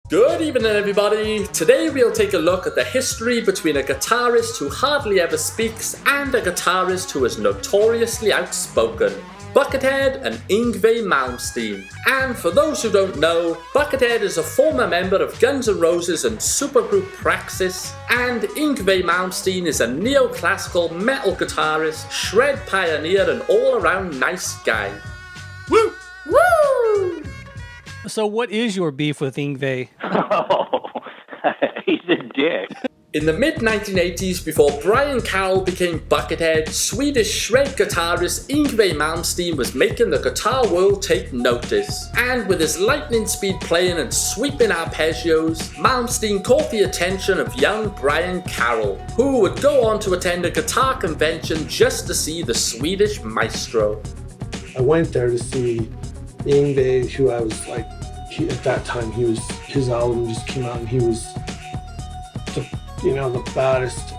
Good evening everybody! Today we'll take a look at the history between a guitarist who hardly ever speaks and a guitarist who is notoriously outspoken. Buckethead and Yngwie Malmsteen. And for those who don't know, Buckethead is a former member of Guns N' Roses and supergroup Praxis, and Yngwie Malmsteen is a neoclassical metal guitarist, shred pioneer and all-around nice guy. Woo! Woo! So what is your beef with Yngwie? Oh, he's a dick. In the mid-1980s, before Brian Carroll became Buckethead, Swedish shred guitarist Yngwie Malmsteen was making the guitar world take notice. And with his lightning speed playing and sweeping arpeggios, Malmsteen caught the attention of young Brian Carroll, who would go on to attend a guitar convention just to see the Swedish maestro. I went there to see Yngwie, who I was like, at that time, his album just came out and he was the baddest.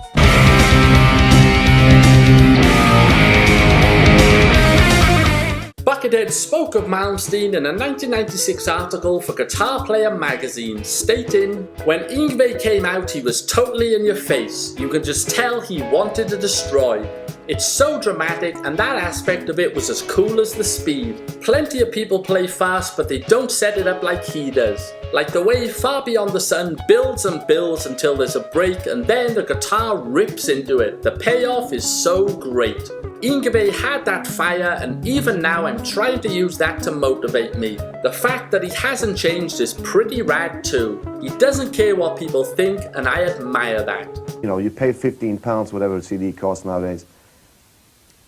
Buckethead spoke of Malmsteen in a 1996 article for Guitar Player magazine, stating, "When Yngwie came out, he was totally in your face. You could just tell he wanted to destroy. It's so dramatic, and that aspect of it was as cool as the speed. Plenty of people play fast, but they don't set it up like he does. Like the way Far Beyond the Sun builds and builds until there's a break, and then the guitar rips into it. The payoff is so great. Yngwie had that fire, and even now I'm trying to use that to motivate me. The fact that he hasn't changed is pretty rad too. He doesn't care what people think, and I admire that." You know, you pay £15, whatever a CD costs nowadays,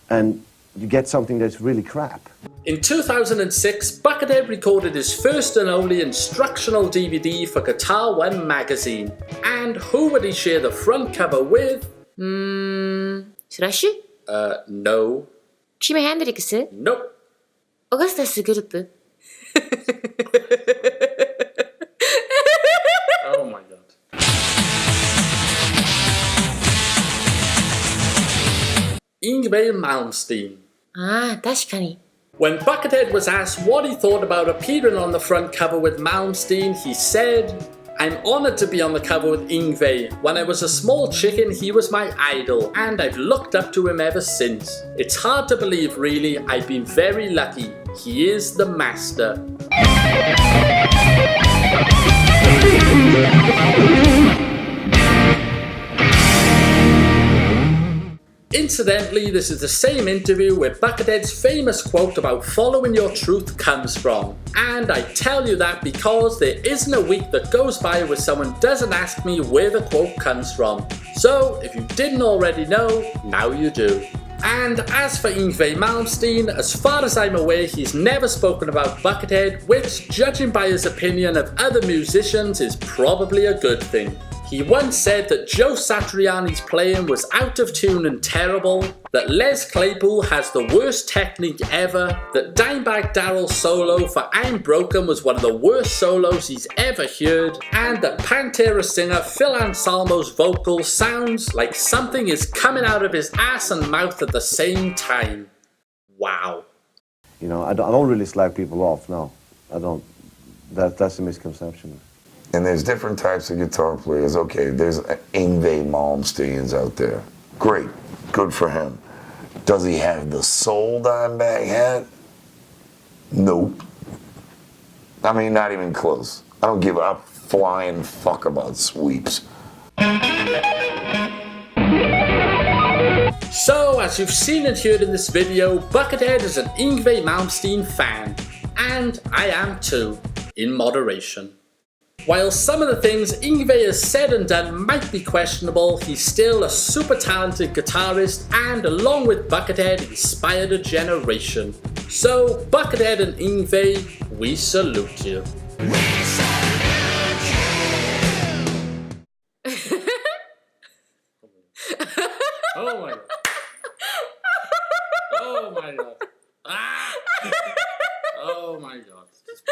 and you get something that's really crap. In 2006, Buckethead recorded his first and only instructional DVD for Guitar One magazine. And who would he share the front cover with? 슬래시? No. 지미 핸드릭스? Nope. 어거스타스 그룹? Oh my god. Yngwie Malmsteen. 確かに。 When Buckethead was asked what he thought about appearing on the front cover with Malmsteen, he said, "I'm honoured to be on the cover with Yngwie. When I was a small chicken, he was my idol, and I've looked up to him ever since. It's hard to believe, really. I've been very lucky. He is the master." Incidentally, this is the same interview where Buckethead's famous quote about following your truth comes from. And I tell you that because there isn't a week that goes by where someone doesn't ask me where the quote comes from. So, if you didn't already know, now you do. And as for Yngwie Malmsteen, as far as I'm aware, he's never spoken about Buckethead, which, judging by his opinion of other musicians, is probably a good thing. He once said that Joe Satriani's playing was out of tune and terrible, that Les Claypool has the worst technique ever, that Dimebag Darrell's solo for I'm Broken was one of the worst solos he's ever heard, and that Pantera singer Phil Anselmo's vocal sounds like something is coming out of his ass and mouth at the same time. Wow. You know, I don't really slag people off, no. I don't. That's a misconception. And there's different types of guitar players. Okay, there's Yngwie Malmsteens out there. Great, good for him. Does he have the soul Dimebag had? Nope. I mean, not even close. I don't give a flying fuck about sweeps. So, as you've seen and heard in this video, Buckethead is an Yngwie Malmsteen fan. And I am too, in moderation. While some of the things Yngwie has said and done might be questionable, he's still a super talented guitarist and, along with Buckethead, inspired a generation. So, Buckethead and Yngwie, we salute you. Oh my god. Oh my god. Ah! Oh my god. Just